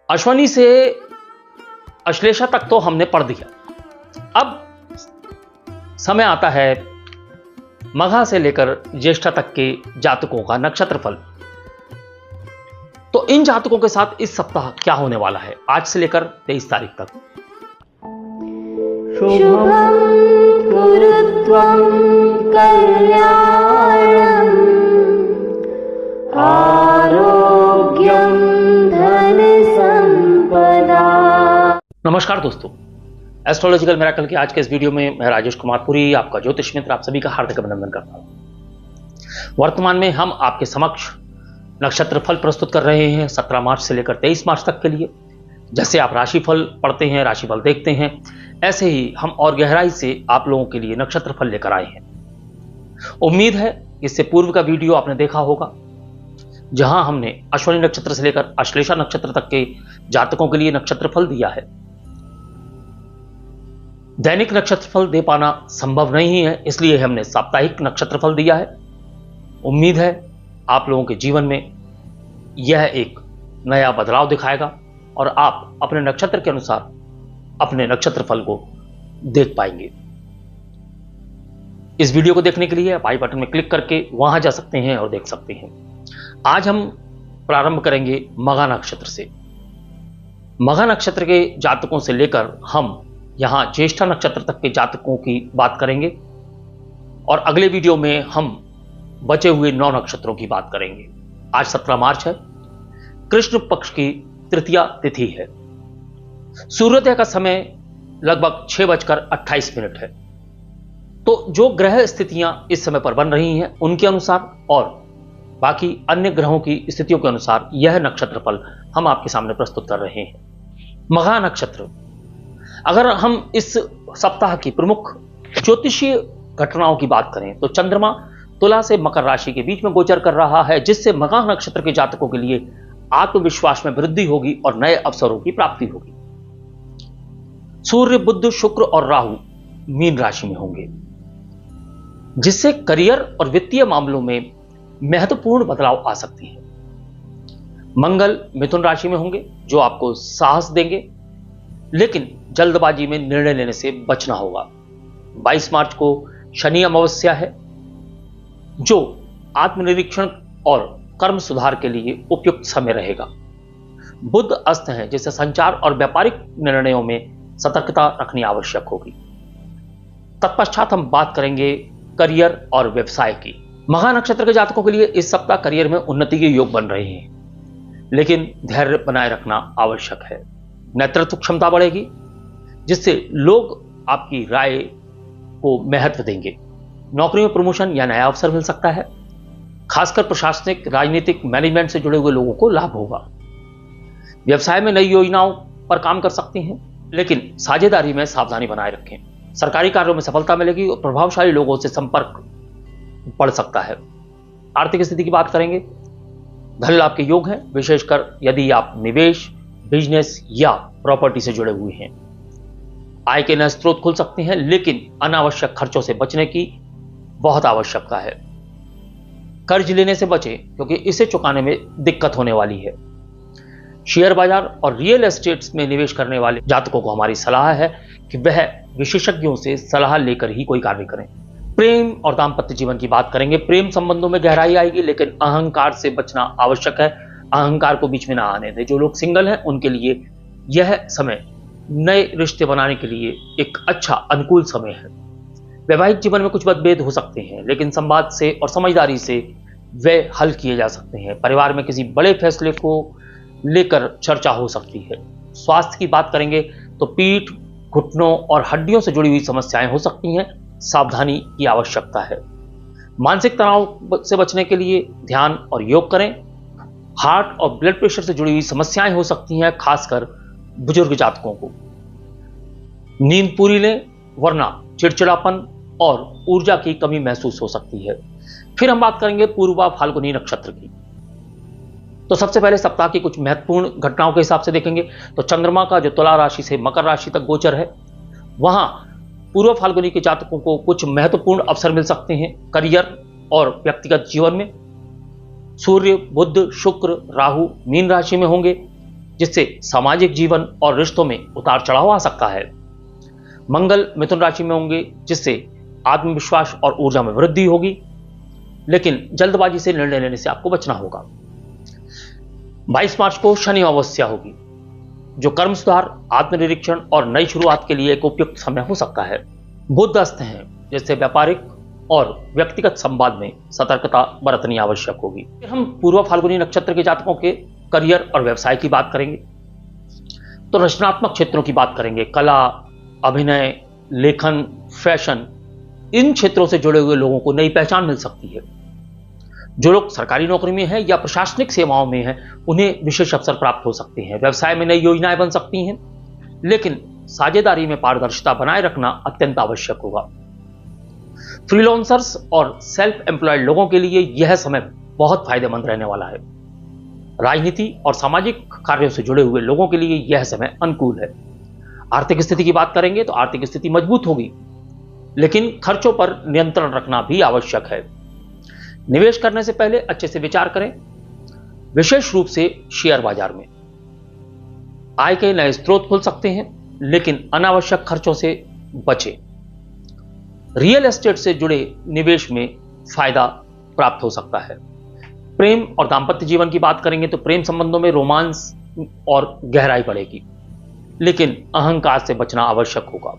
अश्विनी से अश्लेषा तक तो हमने पढ़ दिया। अब समय आता है मघा से लेकर ज्येष्ठा तक के जातकों का नक्षत्रफल। तो इन जातकों के साथ इस सप्ताह क्या होने वाला है आज से लेकर 23 तारीख तक। शुभं कुरुत्वं कल्याणं आरोग्यं धन संपदा। नमस्कार दोस्तों, एस्ट्रोलॉजिकल मिरेकल के आज के इस वीडियो में मैं राजेश कुमार पुरी, आपका ज्योतिष मित्र, आप सभी का हार्दिक अभिनंदन करता हूं। वर्तमान में हम आपके समक्ष नक्षत्र फल प्रस्तुत कर रहे हैं 17 मार्च से लेकर 23 मार्च तक के लिए। जैसे आप राशिफल पढ़ते हैं, राशिफल देखते हैं, ऐसे ही हम और गहराई से आप लोगों के लिए नक्षत्र फल लेकर आए हैं। उम्मीद है इससे पूर्व का वीडियो आपने देखा होगा, जहां हमने अश्विनी नक्षत्र से लेकर अश्लेषा नक्षत्र तक के जातकों के लिए नक्षत्र फल दिया है। दैनिक नक्षत्र फल दे पाना संभव नहीं है, इसलिए हमने साप्ताहिक नक्षत्र फल दिया है। उम्मीद है आप लोगों के जीवन में यह एक नया बदलाव दिखाएगा और आप अपने नक्षत्र के अनुसार अपने नक्षत्र फल को देख पाएंगे। इस वीडियो को देखने के लिए आप आई बटन में क्लिक करके वहां जा सकते हैं और देख सकते हैं। आज हम प्रारंभ करेंगे मघा नक्षत्र से। मघा नक्षत्र के जातकों से लेकर हम यहां ज्येष्ठा नक्षत्र तक के जातकों की बात करेंगे और अगले वीडियो में हम बचे हुए 9 नक्षत्रों की बात करेंगे। आज 17 मार्च है, कृष्ण पक्ष की तृतीया तिथि है। सूर्योदय का समय लगभग 6:28 है। तो जो ग्रह स्थितियां इस समय पर बन रही हैं उनके अनुसार और बाकी अन्य ग्रहों की स्थितियों के अनुसार यह नक्षत्र फल हम आपके सामने प्रस्तुत कर रहे हैं। मघा नक्षत्र, अगर हम इस सप्ताह की प्रमुख ज्योतिषीय घटनाओं की बात करें तो चंद्रमा तुला से मकर राशि के बीच में गोचर कर रहा है, जिससे मघा नक्षत्र के जातकों के लिए आत्मविश्वास में वृद्धि होगी और नए अवसरों की प्राप्ति होगी। सूर्य, बुध, शुक्र और राहु मीन राशि में होंगे, जिससे करियर और वित्तीय मामलों में महत्वपूर्ण बदलाव आ सकती है। मंगल मिथुन राशि में होंगे, जो आपको साहस देंगे, लेकिन जल्दबाजी में निर्णय लेने से बचना होगा। 22 मार्च को शनि अमावस्या है, जो आत्मनिरीक्षण और कर्म सुधार के लिए उपयुक्त समय रहेगा। बुध अस्त है, जिससे संचार और व्यापारिक निर्णयों में सतर्कता रखनी आवश्यक होगी। तत्पश्चात हम बात करेंगे करियर और व्यवसाय की। मघा नक्षत्र के जातकों के लिए इस सप्ताह करियर में उन्नति के योग बन रहे हैं, लेकिन धैर्य बनाए रखना आवश्यक है। नेतृत्व क्षमता बढ़ेगी, जिससे लोग आपकी राय को महत्व देंगे। नौकरी में प्रमोशन या नया अवसर मिल सकता है। खासकर प्रशासनिक, राजनीतिक, मैनेजमेंट से जुड़े हुए लोगों को लाभ होगा। व्यवसाय में नई योजनाओं पर काम कर सकते हैं, लेकिन साझेदारी में सावधानी बनाए रखें। सरकारी कार्यों में सफलता मिलेगी और प्रभावशाली लोगों से संपर्क बढ़ सकता है। आर्थिक स्थिति की बात करेंगे, धन लाभ के योग हैं, विशेषकर यदि आप निवेश, बिजनेस या प्रॉपर्टी से जुड़े हुए हैं। आय के नए स्रोत खुल सकते हैं, लेकिन अनावश्यक खर्चों से बचने की बहुत आवश्यकता है। कर्ज लेने से बचें, क्योंकि इसे चुकाने में दिक्कत होने वाली है। शेयर बाजार और रियल एस्टेट्स में निवेश करने वाले जातकों को हमारी सलाह है कि वह विशेषज्ञों से सलाह लेकर ही कोई कार्य करें। प्रेम और दाम्पत्य जीवन की बात करेंगे। प्रेम संबंधों में गहराई आएगी, लेकिन अहंकार से बचना आवश्यक है। अहंकार को बीच में ना आने दें। जो लोग सिंगल हैं उनके लिए यह समय नए रिश्ते बनाने के लिए एक अच्छा अनुकूल समय है। वैवाहिक जीवन में कुछ मतभेद हो सकते हैं, लेकिन संवाद से और समझदारी से वे हल किए जा सकते हैं। परिवार में किसी बड़े फैसले को लेकर चर्चा हो सकती है। स्वास्थ्य की बात करेंगे तो पीठ, घुटनों और हड्डियों से जुड़ी हुई समस्याएं हो सकती हैं। सावधानी की आवश्यकता है। मानसिक तनाव से बचने के लिए ध्यान और योग करें। हार्ट और ब्लड प्रेशर से जुड़ी हुई समस्याएं हो सकती हैं, खासकर बुजुर्ग जातकों को। नींद पूरी लें, वरना चिड़चिड़ापन और ऊर्जा की कमी महसूस हो सकती है। फिर हम बात करेंगे पूर्वा फाल्गुनी नक्षत्र की। तो सबसे पहले सप्ताह की कुछ महत्वपूर्ण घटनाओं के हिसाब से देखेंगे तो चंद्रमा का जो तुला राशि से मकर राशि तक गोचर है, वहां पूर्व फाल्गुनी के जातकों को कुछ महत्वपूर्ण अवसर मिल सकते हैं करियर और व्यक्तिगत जीवन में। सूर्य, बुध, शुक्र, राहु मीन राशि में होंगे, जिससे सामाजिक जीवन और रिश्तों में उतार चढ़ाव आ सकता है। मंगल मिथुन राशि में होंगे, जिससे आत्मविश्वास और ऊर्जा में वृद्धि होगी, लेकिन जल्दबाजी से निर्णय लेने से आपको बचना होगा। 22 मार्च को शनि अमावस्या होगी, जो कर्म सुधार, आत्मनिरीक्षण और नई शुरुआत के लिए एक उपयुक्त समय हो सकता है। बुध अस्त हैं, जिससे व्यापारिक और व्यक्तिगत संवाद में सतर्कता बरतनी आवश्यक होगी। फिर हम पूर्व फाल्गुनी नक्षत्र के जातकों के करियर और व्यवसाय की बात करेंगे। तो रचनात्मक क्षेत्रों की बात करेंगे। कला, अभिनय, लेखन, फैशन, इन क्षेत्रों से जुड़े हुए लोगों को नई पहचान मिल सकती है। जो लोग सरकारी नौकरी में हैं या प्रशासनिक सेवाओं में हैं, उन्हें विशेष अवसर प्राप्त हो सकते हैं। व्यवसाय में नई योजनाएं बन सकती हैं, लेकिन साझेदारी में पारदर्शिता बनाए रखना अत्यंत आवश्यक होगा। फ्रीलांसर्स और सेल्फ एम्प्लॉयड लोगों के लिए यह समय बहुत फायदेमंद रहने वाला है। राजनीति और सामाजिक कार्यों से जुड़े हुए लोगों के लिए यह समय अनुकूल है। आर्थिक स्थिति की बात करेंगे तो आर्थिक स्थिति मजबूत होगी, लेकिन खर्चों पर नियंत्रण रखना भी आवश्यक है। निवेश करने से पहले अच्छे से विचार करें, विशेष रूप से शेयर बाजार में। आय के नए स्रोत खुल सकते हैं, लेकिन अनावश्यक खर्चों से बचें। रियल एस्टेट से जुड़े निवेश में फायदा प्राप्त हो सकता है। प्रेम और दांपत्य जीवन की बात करेंगे तो प्रेम संबंधों में रोमांस और गहराई बढ़ेगी, लेकिन अहंकार से बचना आवश्यक होगा।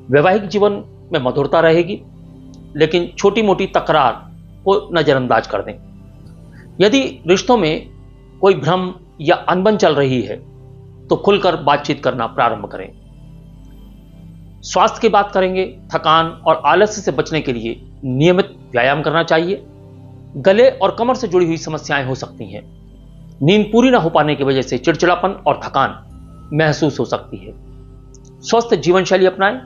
वैवाहिक जीवन में मधुरता रहेगी, लेकिन छोटी मोटी तकरार को नजरअंदाज कर दें। यदि रिश्तों में कोई भ्रम या अनबन चल रही है तो खुलकर बातचीत करना प्रारंभ करें। स्वास्थ्य की बात करेंगे। थकान और आलस्य से बचने के लिए नियमित व्यायाम करना चाहिए। गले और कमर से जुड़ी हुई समस्याएं हो सकती हैं। नींद पूरी ना हो पाने की वजह से चिड़चिड़ापन और थकान महसूस हो सकती है। स्वस्थ जीवन शैली अपनाएं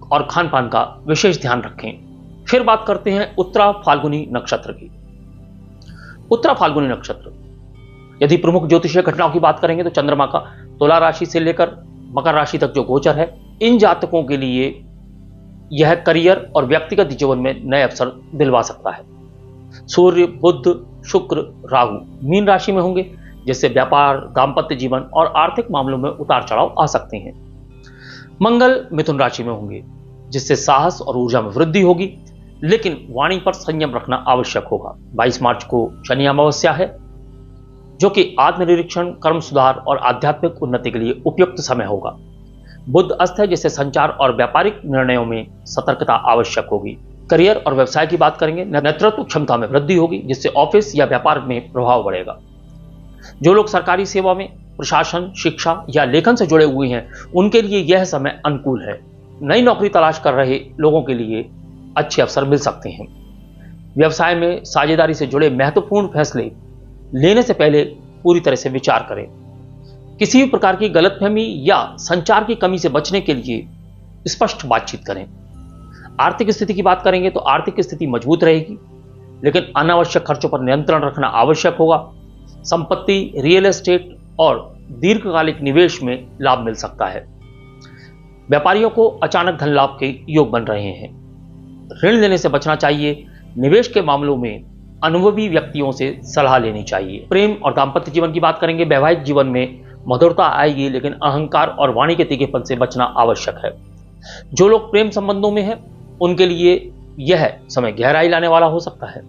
और खान पान का विशेष ध्यान रखें। फिर बात करते हैं उत्तरा फाल्गुनी नक्षत्र की। उत्तरा फाल्गुनी नक्षत्र, यदि प्रमुख ज्योतिषीय घटनाओं की बात करेंगे तो चंद्रमा का तुला राशि से लेकर मकर राशि तक जो गोचर है, इन जातकों के लिए यह करियर और व्यक्तिगत जीवन में नए अवसर दिलवा सकता है। सूर्य, बुध, शुक्र, राहु मीन राशि में होंगे, जिससे व्यापार, दांपत्य जीवन और आर्थिक मामलों में उतार चढ़ाव आ सकते हैं। मंगल मिथुन राशि में होंगे, जिससे साहस और ऊर्जा में वृद्धि होगी, लेकिन वाणी पर संयम रखना आवश्यक होगा। 22 मार्च को शनि अमावस्या है, जो कि आत्मनिरीक्षण, कर्म सुधार और आध्यात्मिक उन्नति के लिए उपयुक्त समय होगा। बुध अस्त है, जिससे संचार और व्यापारिक निर्णयों में सतर्कता आवश्यक होगी। करियर और व्यवसाय की बात करेंगे। नेतृत्व क्षमता में वृद्धि होगी, जिससे ऑफिस या व्यापार में प्रभाव बढ़ेगा। जो लोग सरकारी सेवा में, प्रशासन, शिक्षा या लेखन से जुड़े हुए हैं, उनके लिए यह समय अनुकूल है। नई नौकरी तलाश कर रहे लोगों के लिए अच्छे अवसर मिल सकते हैं। व्यवसाय में साझेदारी से जुड़े महत्वपूर्ण फैसले लेने से पहले पूरी तरह से विचार करें। किसी भी प्रकार की गलतफहमी या संचार की कमी से बचने के लिए स्पष्ट बातचीत करें। आर्थिक स्थिति की बात करेंगे तो आर्थिक स्थिति मजबूत रहेगी, लेकिन अनावश्यक खर्चों पर नियंत्रण रखना आवश्यक होगा। संपत्ति, रियल एस्टेट और दीर्घकालिक निवेश में लाभ मिल सकता है। व्यापारियों को अचानक धन लाभ के योग बन रहे हैं। ऋण लेने से बचना चाहिए। निवेश के मामलों में अनुभवी व्यक्तियों से सलाह लेनी चाहिए। प्रेम और दांपत्य जीवन की बात करेंगे। वैवाहिक जीवन में मधुरता आएगी, लेकिन अहंकार और वाणी के तीखेपन से बचना आवश्यक है। जो लोग प्रेम संबंधों में हैं, उनके लिए यह समय गहराई लाने वाला हो सकता है।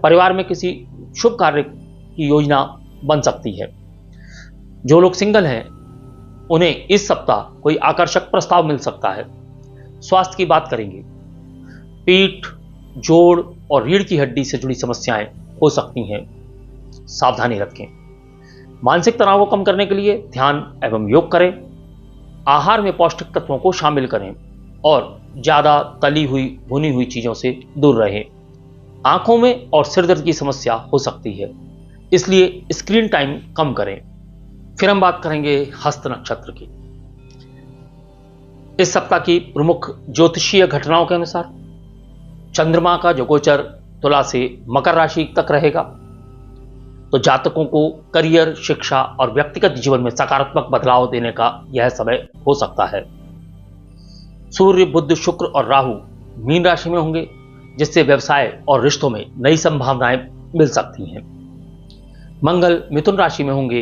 परिवार में किसी शुभ कार्य की योजना बन सकती है। जो लोग सिंगल हैं, उन्हें इस सप्ताह कोई आकर्षक प्रस्ताव मिल सकता है। स्वास्थ्य की बात करेंगे। पीठ, जोड़ और रीढ़ की हड्डी से जुड़ी समस्याएं हो सकती हैं, सावधानी रखें। मानसिक तनाव को कम करने के लिए ध्यान एवं योग करें। आहार में पौष्टिक तत्वों को शामिल करें और ज्यादा तली हुई, भुनी हुई चीजों से दूर रहें। आंखों में और सिर दर्द की समस्या हो सकती है, इसलिए स्क्रीन टाइम कम करें। फिर हम बात करेंगे हस्त नक्षत्र की। इस सप्ताह की प्रमुख ज्योतिषीय घटनाओं के अनुसार चंद्रमा का जो गोचर तुला से मकर राशि तक रहेगा, तो जातकों को करियर, शिक्षा और व्यक्तिगत जीवन में सकारात्मक बदलाव देने का यह समय हो सकता है। सूर्य, बुध, शुक्र और राहु मीन राशि में होंगे, जिससे व्यवसाय और रिश्तों में नई संभावनाएं मिल सकती हैं। मंगल मिथुन राशि में होंगे,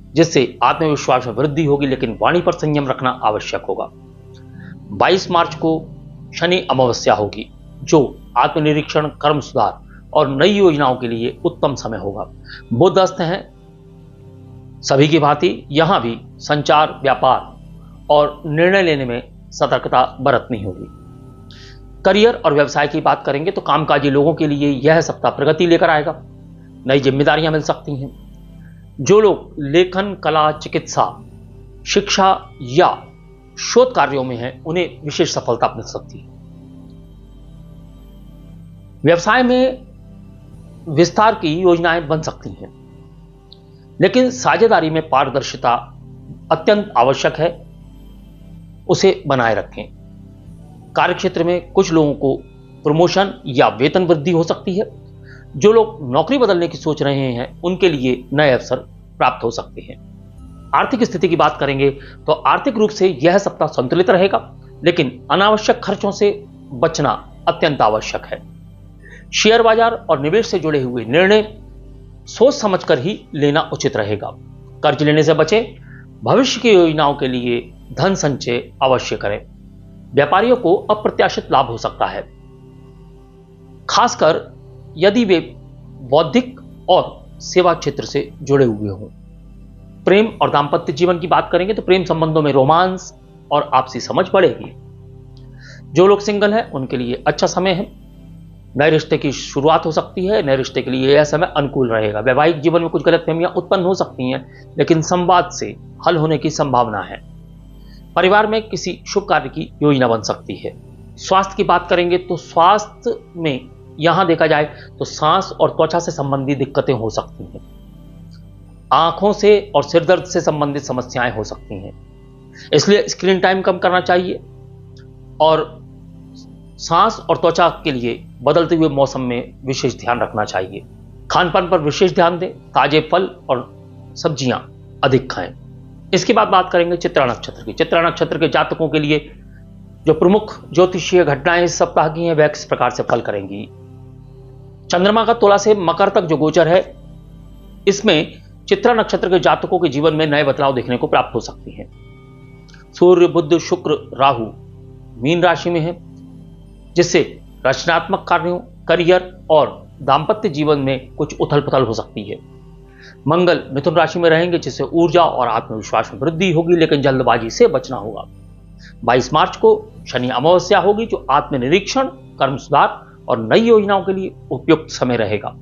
जिससे आत्मविश्वास में वृद्धि होगी, लेकिन वाणी पर संयम रखना आवश्यक होगा। 22 मार्च को शनि अमावस्या होगी, जो आत्मनिरीक्षण, कर्म सुधार और नई योजनाओं के लिए उत्तम समय होगा। बुध अस्त हैं, सभी की भांति यहां भी संचार, व्यापार और निर्णय लेने में सतर्कता बरतनी होगी। करियर और व्यवसाय की बात करेंगे तो कामकाजी लोगों के लिए यह सप्ताह प्रगति लेकर आएगा। नई जिम्मेदारियां मिल सकती हैं। जो लोग लेखन, कला, चिकित्सा, शिक्षा या शोध कार्यों में हैं, उन्हें विशेष सफलता मिल सकती है। व्यवसाय में विस्तार की योजनाएं बन सकती हैं, लेकिन साझेदारी में पारदर्शिता अत्यंत आवश्यक है, उसे बनाए रखें। कार्यक्षेत्र में कुछ लोगों को प्रमोशन या वेतन वृद्धि हो सकती है। जो लोग नौकरी बदलने की सोच रहे हैं, उनके लिए नए अवसर प्राप्त हो सकते हैं। आर्थिक स्थिति की बात करेंगे तो आर्थिक रूप से यह सप्ताह संतुलित रहेगा, लेकिन अनावश्यक खर्चों से बचना अत्यंत आवश्यक है। शेयर बाजार और निवेश से जुड़े हुए निर्णय सोच समझकर ही लेना उचित रहेगा। कर्ज लेने से बचें। भविष्य की योजनाओं के लिए धन संचय अवश्य करें। व्यापारियों को अप्रत्याशित लाभ हो सकता है, खासकर यदि वे बौद्धिक और सेवा क्षेत्र से जुड़े हुए हों। प्रेम और दाम्पत्य जीवन की बात करेंगे तो प्रेम संबंधों में रोमांस और आपसी समझ बढ़ेगी। जो लोग सिंगल हैं, उनके लिए अच्छा समय है। नए रिश्ते की शुरुआत हो सकती है। नए रिश्ते के लिए यह समय अनुकूल रहेगा। वैवाहिक जीवन में कुछ गलतफहमियां उत्पन्न हो सकती हैं, लेकिन संवाद से हल होने की संभावना है। परिवार में किसी शुभ कार्य की योजना बन सकती है। स्वास्थ्य की बात करेंगे तो स्वास्थ्य में यहां देखा जाए तो सांस और त्वचा से संबंधित दिक्कतें हो सकती हैं। आंखों से और सिरदर्द से संबंधित समस्याएं हो सकती हैं, इसलिए स्क्रीन टाइम कम करना चाहिए और सांस और त्वचा के लिए बदलते हुए मौसम में विशेष ध्यान रखना चाहिए। खानपान पर विशेष ध्यान दें। ताजे फल और सब्जियां अधिक खाएं। इसके बाद बात करेंगे चित्रा नक्षत्र की। चित्रा नक्षत्र के जातकों के लिए जो प्रमुख ज्योतिषीय घटनाएं इस सप्ताह की हैं, वह किस प्रकार से फल करेंगी। चंद्रमा का तुला से मकर तक जो गोचर है, इसमें चित्रा नक्षत्र के जातकों के जीवन में नए बदलाव देखने को प्राप्त हो सकती हैं। सूर्य, बुध, शुक्र, राहु मीन राशि में है, जिससे रचनात्मक कार्यों, करियर और दाम्पत्य जीवन में कुछ उथल पुथल हो सकती है। मंगल मिथुन राशि में रहेंगे, जिससे ऊर्जा और आत्मविश्वास में वृद्धि होगी, लेकिन जल्दबाजी से बचना होगा। 22 मार्च को शनि अमावस्या होगी, जो आत्मनिरीक्षण, कर्म सुधार और नई योजनाओं के लिए उपयुक्त समय रहेगा।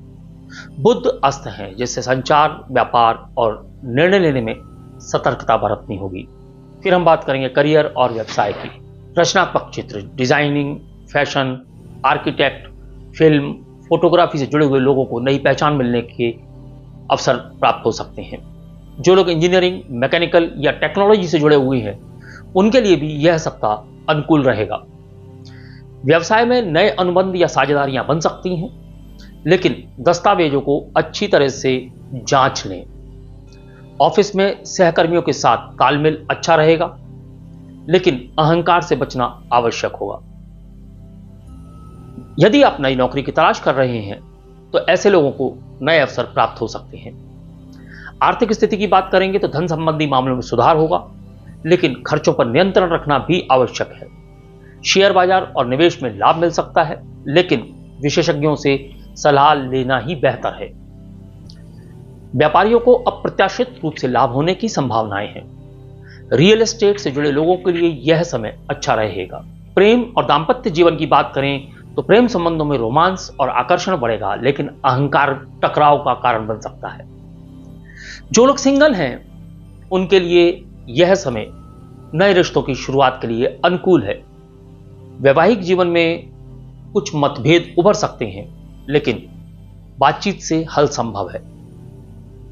बुध अस्त हैं, जिससे संचार, व्यापार और निर्णय लेने में सतर्कता बरतनी होगी। फिर हम बात करेंगे करियर और व्यवसाय की। रचनात्मक क्षेत्र, designing, fashion, architect, film, photography से जुड़े हुए लोगों को नई पहचान मिलने के अवसर प्राप्त हो सकते हैं। जो लोग इंजीनियरिंग, मैकेनिकल या टेक्नोलॉजी से जुड़े हुए हैं, उनके लिए भी यह सप्ताह अनुकूल रहेगा। व्यवसाय में नए अनुबंध या साझेदारियां बन सकती हैं, लेकिन दस्तावेजों को अच्छी तरह से जांच लें। ऑफिस में सहकर्मियों के साथ तालमेल अच्छा रहेगा, लेकिन अहंकार से बचना आवश्यक होगा। यदि आप नई नौकरी की तलाश कर रहे हैं, तो ऐसे लोगों को नए अवसर प्राप्त हो सकते हैं। आर्थिक स्थिति की बात करेंगे तो धन संबंधी मामलों में सुधार होगा, लेकिन खर्चों पर नियंत्रण रखना भी आवश्यक है। शेयर बाजार और निवेश में लाभ मिल सकता है, लेकिन विशेषज्ञों से सलाह लेना ही बेहतर है। व्यापारियों को अप्रत्याशित रूप से लाभ होने की संभावनाएं हैं। रियल एस्टेट से जुड़े लोगों के लिए यह समय अच्छा रहेगा। प्रेम और दाम्पत्य जीवन की बात करें तो प्रेम संबंधों में रोमांस और आकर्षण बढ़ेगा, लेकिन अहंकार टकराव का कारण बन सकता है। जो लोग सिंगल हैं, उनके लिए यह समय नए रिश्तों की शुरुआत के लिए अनुकूल है। वैवाहिक जीवन में कुछ मतभेद उभर सकते हैं, लेकिन बातचीत से हल संभव है।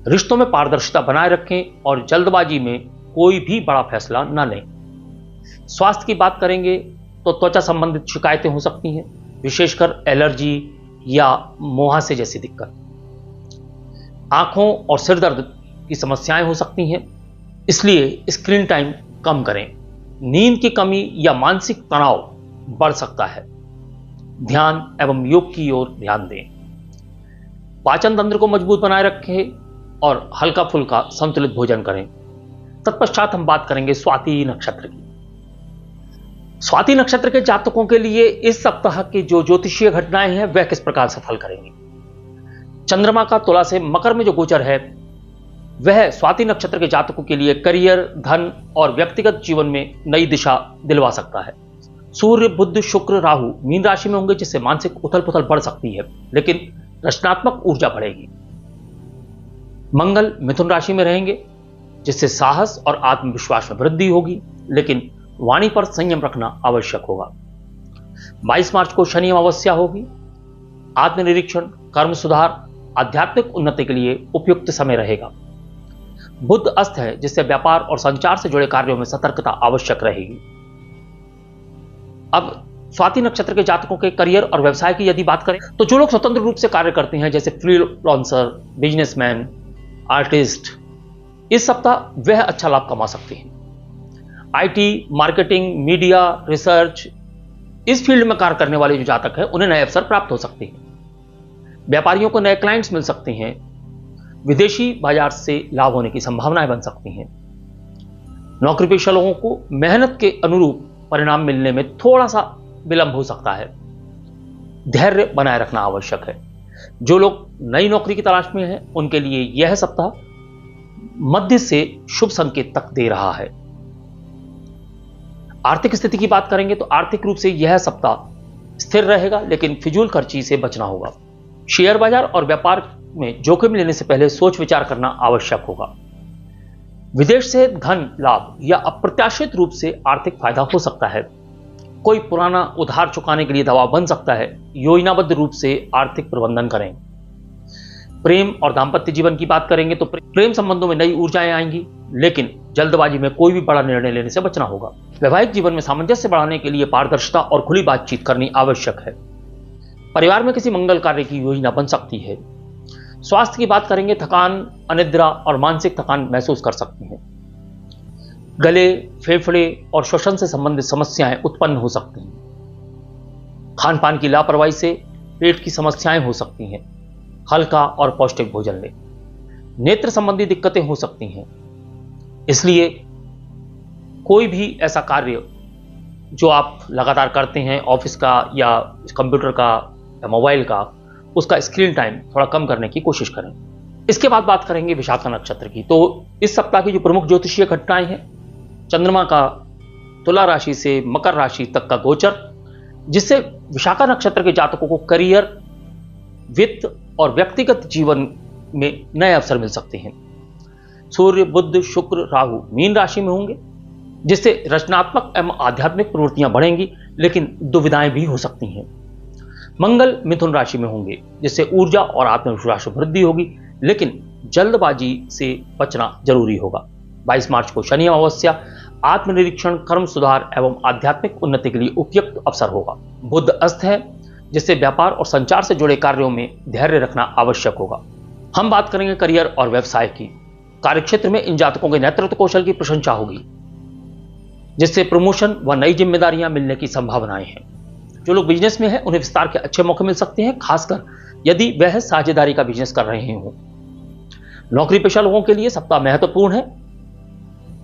रिश्तों में पारदर्शिता बनाए रखें और जल्दबाजी में कोई भी बड़ा फैसला न लें। स्वास्थ्य की बात करेंगे तो त्वचा संबंधित शिकायतें हो सकती हैं, विशेषकर एलर्जी या मुहासे जैसी दिक्कत। आंखों और सिर दर्द की समस्याएं हो सकती हैं, इसलिए स्क्रीन टाइम कम करें। नींद की कमी या मानसिक तनाव बढ़ सकता है। ध्यान एवं योग की ओर ध्यान दें। पाचन तंत्र को मजबूत बनाए रखें और हल्का फुल्का संतुलित भोजन करें। तत्पश्चात हम बात करेंगे स्वाति नक्षत्र की। स्वाति नक्षत्र के जातकों के लिए इस सप्ताह की जो ज्योतिषीय घटनाएं हैं वह किस प्रकार सफल करेंगी। चंद्रमा का तुला से मकर में जो गोचर है वह स्वाति नक्षत्र के जातकों के लिए करियर, धन और व्यक्तिगत जीवन में नई दिशा दिलवा सकता है। सूर्य, बुध, शुक्र, राहु मीन राशि में होंगे, जिससे मानसिक उथल पुथल बढ़ सकती है, लेकिन रचनात्मक ऊर्जा बढ़ेगी। मंगल मिथुन राशि में रहेंगे, जिससे साहस और आत्मविश्वास में वृद्धि होगी, लेकिन वाणी पर संयम रखना आवश्यक होगा। 22 मार्च को शनि अमावस्या होगी। आत्मनिरीक्षण, कर्म सुधार, आध्यात्मिक उन्नति के लिए उपयुक्त समय रहेगा। बुध अस्त है, जिससे व्यापार और संचार से जुड़े कार्यों में सतर्कता आवश्यक रहेगी। अब स्वाति नक्षत्र के जातकों के करियर और व्यवसाय की यदि बात करें तो जो लोग स्वतंत्र रूप से कार्य करते हैं, जैसे फ्रीलांसर, बिजनेसमैन, आर्टिस्ट, इस सप्ताह वह अच्छा लाभ कमा सकते हैं। आईटी, मार्केटिंग, मीडिया, रिसर्च, इस फील्ड में कार्य करने वाले जो जातक हैं उन्हें नए अवसर प्राप्त हो सकते हैं। व्यापारियों को नए क्लाइंट्स मिल सकते हैं। विदेशी बाजार से लाभ होने की संभावनाएं बन सकती हैं। नौकरी पेशा लोगों को मेहनत के अनुरूप परिणाम मिलने में थोड़ा सा विलंब हो सकता है। धैर्य बनाए रखना आवश्यक है। जो लोग नई नौकरी की तलाश में हैं उनके लिए यह सप्ताह मध्य से शुभ संकेत तक दे रहा है। आर्थिक स्थिति की बात करेंगे तो आर्थिक रूप से यह सप्ताह स्थिर रहेगा, लेकिन फिजूल खर्ची से बचना होगा। शेयर बाजार और व्यापार में जोखिम लेने से पहले सोच विचार करना आवश्यक होगा। विदेश से धन लाभ या अप्रत्याशित रूप से आर्थिक फायदा हो सकता है। कोई पुराना उधार चुकाने के लिए दबाव बन सकता है। योजनाबद्ध रूप से आर्थिक प्रबंधन करें। प्रेम और दाम्पत्य जीवन की बात करेंगे तो प्रेम संबंधों में नई ऊर्जाएं आएंगी, लेकिन जल्दबाजी में कोई भी बड़ा निर्णय लेने से बचना होगा। वैवाहिक जीवन में सामंजस्य बढ़ाने के लिए पारदर्शिता और खुली बातचीत करनी आवश्यक है। परिवार में किसी मंगल कार्य की योजना बन सकती है। स्वास्थ्य की बात करेंगे, थकान, अनिद्रा और मानसिक थकान महसूस कर सकते हैं। गले, फेफड़े और श्वसन से संबंधित समस्याएं उत्पन्न हो सकती हैं। खान पान की लापरवाही से पेट की समस्याएं हो सकती हैं। हल्का और पौष्टिक भोजन लें। नेत्र संबंधी दिक्कतें हो सकती हैं, इसलिए कोई भी ऐसा कार्य जो आप लगातार करते हैं, ऑफिस का या कंप्यूटर का या मोबाइल का, उसका स्क्रीन टाइम थोड़ा कम करने की कोशिश करें। इसके बाद बात करेंगे विशाखा नक्षत्र की। तो इस सप्ताह की जो प्रमुख ज्योतिषीय घटनाएं हैं, चंद्रमा का तुला राशि से मकर राशि तक का गोचर, जिससे विशाखा नक्षत्र के जातकों को करियर, वित्त और व्यक्तिगत जीवन में नए अवसर मिल सकते हैं। सूर्य, बुध, शुक्र, राहु मीन राशि में होंगे, जिससे रचनात्मक एवं आध्यात्मिक प्रवृत्तियां बढ़ेंगी, लेकिन दुविधाएं भी हो सकती हैं। मंगल मिथुन राशि में होंगे, जिससे ऊर्जा और आत्मविश्वास में वृद्धि होगी, लेकिन जल्दबाजी से बचना जरूरी होगा। 22 मार्च को शनि अमावस्या आत्मनिरीक्षण, कर्म सुधार एवं आध्यात्मिक उन्नति के लिए उपयुक्त अवसर होगा। बुध अस्त है, जिससे व्यापार और संचार से जुड़े कार्यों में धैर्य रखना आवश्यक होगा। हम बात करेंगे करियर और व्यवसाय की। कार्यक्षेत्र में इन जातकों के नेतृत्व कौशल की प्रशंसा होगी, जिससे प्रमोशन व नई जिम्मेदारियां मिलने की संभावनाएं हैं। जो लोग बिजनेस में हैं उन्हें विस्तार के अच्छे मौके मिल सकते हैं, खासकर यदि वह साझेदारी का बिजनेस कर रहे हों। नौकरी पेशा लोगों के लिए सप्ताह महत्वपूर्ण है।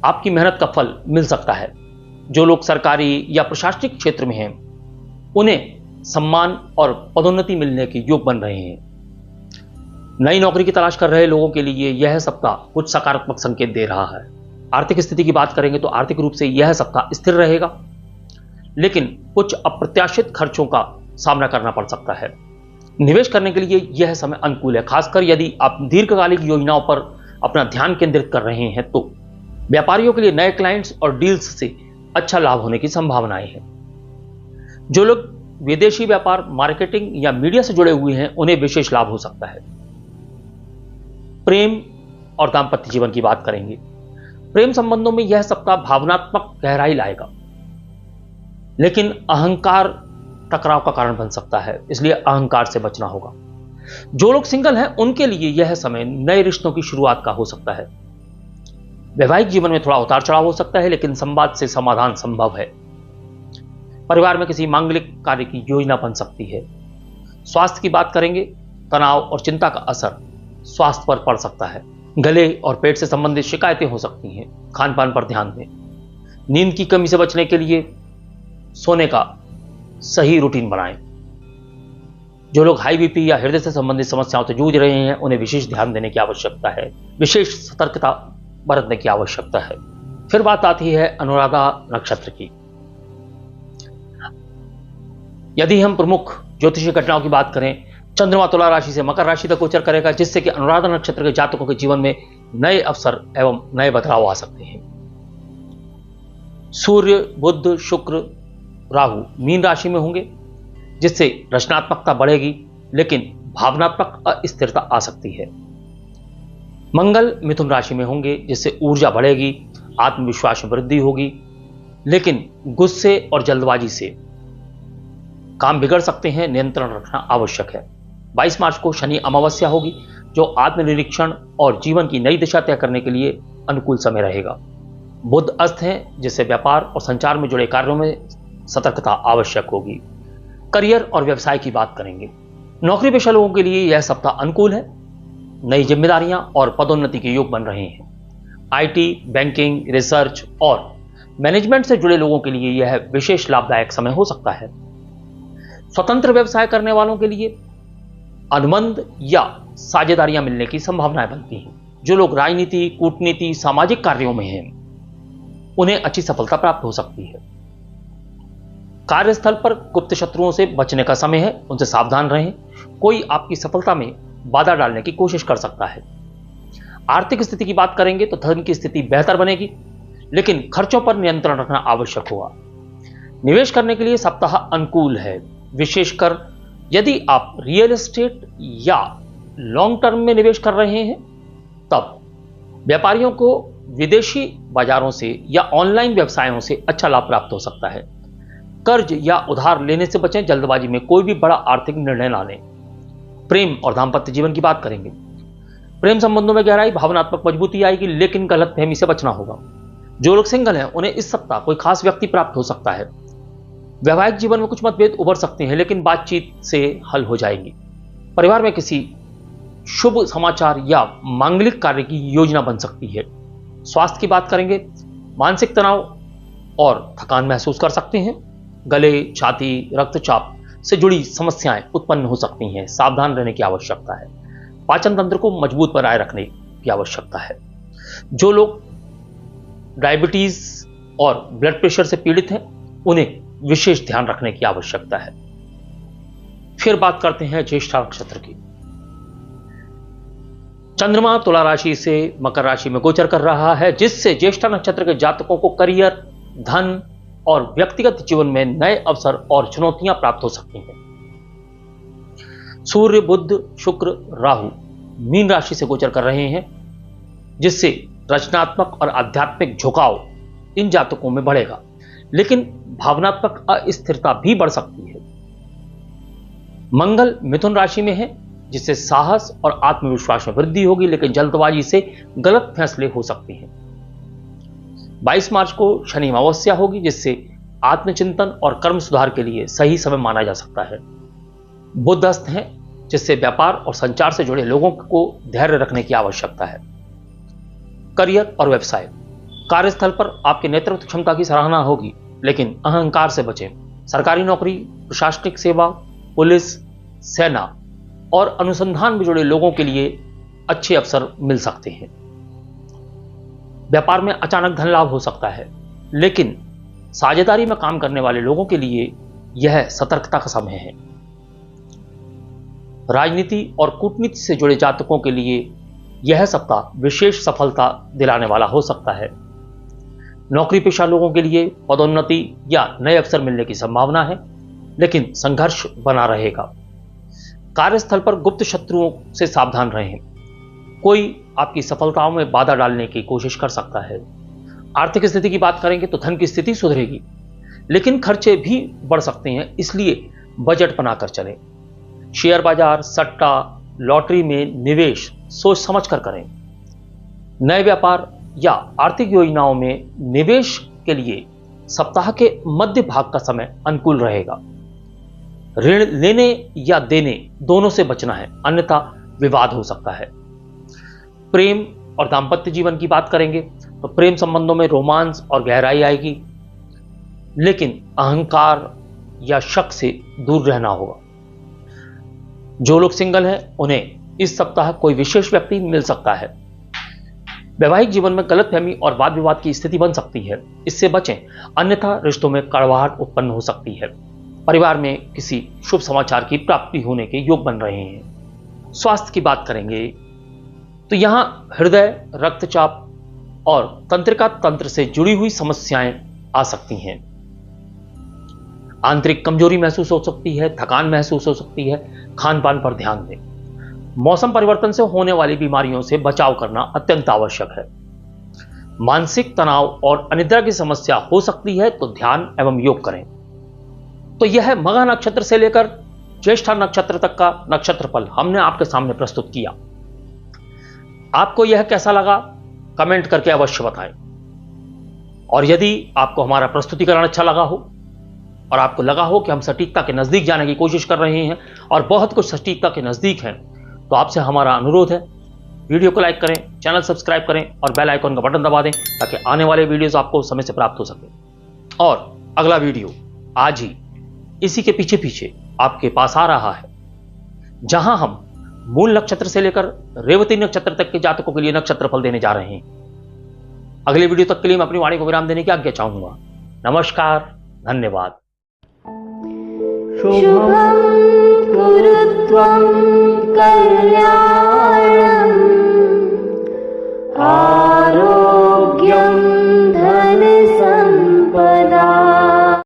आपकी मेहनत का फल मिल सकता है। जो लोग सरकारी या प्रशासनिक क्षेत्र में हैं उन्हें सम्मान और पदोन्नति मिलने के योग बन रहे हैं। नई नौकरी की तलाश कर रहे लोगों के लिए यह सप्ताह कुछ सकारात्मक संकेत दे रहा है। आर्थिक स्थिति की बात करेंगे तो आर्थिक रूप से यह सप्ताह स्थिर रहेगा, लेकिन कुछ अप्रत्याशित खर्चों का सामना करना पड़ सकता है। निवेश करने के लिए यह समय अनुकूल है, खासकर यदि आप दीर्घकालिक योजनाओं पर अपना ध्यान केंद्रित कर रहे हैं। तो व्यापारियों के लिए नए क्लाइंट्स और डील्स से अच्छा लाभ होने की संभावनाएं हैं। जो लोग विदेशी व्यापार, मार्केटिंग या मीडिया से जुड़े हुए हैं उन्हें विशेष लाभ हो सकता है। प्रेम और दाम्पत्य जीवन की बात करेंगे। प्रेम संबंधों में यह सप्ताह भावनात्मक गहराई लाएगा, लेकिन अहंकार टकराव का कारण बन सकता है, इसलिए अहंकार से बचना होगा। जो लोग सिंगल हैं उनके लिए यह समय नए रिश्तों की शुरुआत का हो सकता है। वैवाहिक जीवन में थोड़ा उतार चढ़ाव हो सकता है, लेकिन संवाद से समाधान संभव है। परिवार में किसी मांगलिक कार्य की योजना बन सकती है। स्वास्थ्य की बात करेंगे, तनाव और चिंता का असर स्वास्थ्य पर पड़ सकता है। गले और पेट से संबंधित शिकायतें हो सकती हैं। खान पान पर ध्यान दें। नींद की कमी से बचने के लिए सोने का सही रूटीन बनाएं। जो लोग हाई बीपी या हृदय से संबंधित समस्याओं से जूझ रहे हैं उन्हें विशेष ध्यान देने की आवश्यकता है, विशेष सतर्कता बरतने की आवश्यकता है। फिर बात आती है अनुराधा नक्षत्र की। यदि हम प्रमुख ज्योतिषीय घटनाओं की बात करें, चंद्रमा तुला राशि से मकर राशि तक गोचर करेगा, जिससे कि अनुराधा नक्षत्र के जातकों के जीवन में नए अवसर एवं नए बदलाव आ सकते हैं। सूर्य, बुध, शुक्र, राहु मीन राशि में होंगे, जिससे रचनात्मकता बढ़ेगी लेकिन भावनात्मक अस्थिरता आ सकती है। मंगल मिथुन राशि में होंगे, जिससे ऊर्जा बढ़ेगी, आत्मविश्वास में वृद्धि होगी, लेकिन गुस्से और जल्दबाजी से काम बिगड़ सकते हैं, नियंत्रण रखना आवश्यक है। 22 मार्च को शनि अमावस्या होगी, जो आत्मनिरीक्षण और जीवन की नई दिशा तय करने के लिए अनुकूल समय रहेगा। बुध अस्त है, जिससे व्यापार और संचार में जुड़े कार्यों में सतर्कता आवश्यक होगी। करियर और व्यवसाय की बात करेंगे। नौकरी पेशा लोगों के लिए यह सप्ताह अनुकूल है। नई जिम्मेदारियां और पदोन्नति के योग बन रहे हैं। आईटी, बैंकिंग, रिसर्च और मैनेजमेंट से जुड़े लोगों के लिए यह विशेष लाभदायक समय हो सकता है। स्वतंत्र व्यवसाय करने वालों के लिए अनुबंध या साझेदारियां मिलने की संभावनाएं बनती हैं। जो लोग राजनीति, कूटनीति, सामाजिक कार्यों में हैं, उन्हें अच्छी सफलता प्राप्त हो सकती है। कार्यस्थल पर गुप्त शत्रुओं से बचने का समय है, उनसे सावधान रहें। कोई आपकी सफलता में बाधा डालने की कोशिश कर सकता है। आर्थिक स्थिति की बात करेंगे तो धन की स्थिति बेहतर बनेगी, लेकिन खर्चों पर नियंत्रण रखना आवश्यक होगा। निवेश करने के लिए सप्ताह अनुकूल है, विशेषकर यदि आप रियल एस्टेट या लॉन्ग टर्म में निवेश कर रहे हैं। तब व्यापारियों को विदेशी बाजारों से या ऑनलाइन व्यवसायों से अच्छा लाभ प्राप्त हो सकता है। कर्ज या उधार लेने से बचें, जल्दबाजी में कोई भी बड़ा आर्थिक निर्णय ना लें। प्रेम और दाम्पत्य जीवन की बात करेंगे। प्रेम संबंधों में गहराई, भावनात्मक मजबूती आएगी, लेकिन गलतफहमी से बचना होगा। जो लोग सिंगल हैं, उन्हें इस सप्ताह कोई खास व्यक्ति प्राप्त हो सकता है। वैवाहिक जीवन में कुछ मतभेद उभर सकते हैं, लेकिन बातचीत से हल हो जाएंगी। परिवार में किसी शुभ समाचार या मांगलिक कार्य की योजना बन सकती है। स्वास्थ्य की बात करेंगे। मानसिक तनाव और थकान महसूस कर सकते हैं। गले, छाती, रक्तचाप से जुड़ी समस्याएं उत्पन्न हो सकती हैं, सावधान रहने की आवश्यकता है। पाचन तंत्र को मजबूत बनाए रखने की आवश्यकता है। जो लोग डायबिटीज और ब्लड प्रेशर से पीड़ित हैं, उन्हें विशेष ध्यान रखने की आवश्यकता है। फिर बात करते हैं ज्येष्ठा नक्षत्र की। चंद्रमा तुला राशि से मकर राशि में गोचर कर रहा है, जिससे ज्येष्ठा नक्षत्र के जातकों को करियर, धन और व्यक्तिगत जीवन में नए अवसर और चुनौतियां प्राप्त हो सकती हैं। सूर्य, बुध, शुक्र, राहु मीन राशि से गोचर कर रहे हैं, जिससे रचनात्मक और आध्यात्मिक झुकाव इन जातकों में बढ़ेगा, लेकिन भावनात्मक अस्थिरता भी बढ़ सकती है। मंगल मिथुन राशि में है, जिससे साहस और आत्मविश्वास में वृद्धि होगी, लेकिन जल्दबाजी से गलत फैसले हो सकते हैं। 22 मार्च को शनि अमावस्या होगी, जिससे आत्मचिंतन और कर्म सुधार के लिए सही समय माना जा सकता है। बुध अस्त है, जिससे व्यापार और संचार से जुड़े लोगों को धैर्य रखने की आवश्यकता है। करियर और व्यवसाय। कार्यस्थल पर आपके नेतृत्व क्षमता की सराहना होगी, लेकिन अहंकार से बचें। सरकारी नौकरी, प्रशासनिक सेवा, पुलिस, सेना और अनुसंधान में जुड़े लोगों के लिए अच्छे अवसर मिल सकते हैं। व्यापार में अचानक धन लाभ हो सकता है, लेकिन साझेदारी में काम करने वाले लोगों के लिए यह सतर्कता का समय है। राजनीति और कूटनीति से जुड़े जातकों के लिए यह सप्ताह विशेष सफलता दिलाने वाला हो सकता है। नौकरी पेशा लोगों के लिए पदोन्नति या नए अवसर मिलने की संभावना है, लेकिन संघर्ष बना रहेगा। कार्यस्थल पर गुप्त शत्रुओं से सावधान रहें। कोई आपकी सफलताओं में बाधा डालने की कोशिश कर सकता है। आर्थिक स्थिति की बात करेंगे तो धन की स्थिति सुधरेगी, लेकिन खर्चे भी बढ़ सकते हैं, इसलिए बजट बनाकर चलें। शेयर बाजार, सट्टा, लॉटरी में निवेश सोच समझकर करें। नए व्यापार या आर्थिक योजनाओं में निवेश के लिए सप्ताह के मध्य भाग का समय अनुकूल रहेगा। ऋण लेने या देने दोनों से बचना है, अन्यथा विवाद हो सकता है। प्रेम और दाम्पत्य जीवन की बात करेंगे तो प्रेम संबंधों में रोमांस और गहराई आएगी, लेकिन अहंकार या शक से दूर रहना होगा। जो लोग सिंगल हैं उन्हें इस सप्ताह कोई विशेष व्यक्ति मिल सकता है। वैवाहिक जीवन में गलतफहमी और वाद विवाद की स्थिति बन सकती है, इससे बचें, अन्यथा रिश्तों में कड़वाहट उत्पन्न हो सकती है। परिवार में किसी शुभ समाचार की प्राप्ति होने के योग बन रहे हैं। स्वास्थ्य की बात करेंगे तो यहां हृदय, रक्तचाप और तंत्रिका तंत्र से जुड़ी हुई समस्याएं आ सकती हैं। आंतरिक कमजोरी महसूस हो सकती है, थकान महसूस हो सकती है। खान पान पर ध्यान दें। मौसम परिवर्तन से होने वाली बीमारियों से बचाव करना अत्यंत आवश्यक है। मानसिक तनाव और अनिद्रा की समस्या हो सकती है, तो ध्यान एवं योग करें। तो यह मघा नक्षत्र से लेकर ज्येष्ठा नक्षत्र तक का नक्षत्रफल हमने आपके सामने प्रस्तुत किया। आपको यह कैसा लगा कमेंट करके अवश्य बताएं। और यदि आपको हमारा प्रस्तुतिकरण अच्छा लगा हो और आपको लगा हो कि हम सटीकता के नजदीक जाने की कोशिश कर रहे हैं और बहुत कुछ सटीकता के नजदीक हैं, तो आपसे हमारा अनुरोध है, वीडियो को लाइक करें, चैनल सब्सक्राइब करें और बेल आइकन का बटन दबा दें ताकि आने वाले वीडियोस आपको समय से प्राप्त हो सके। और अगला वीडियो आज ही इसी के पीछे पीछे आपके पास आ रहा है, जहां हम मूल नक्षत्र से लेकर रेवती नक्षत्र तक के जातकों के लिए नक्षत्रफल देने जा रहे हैं। अगले वीडियो तक के लिए मैं अपनी वाणी को विराम देने की आज्ञा चाहूंगा। नमस्कार, धन्यवाद। शुभं कुरु त्वं कल्याणं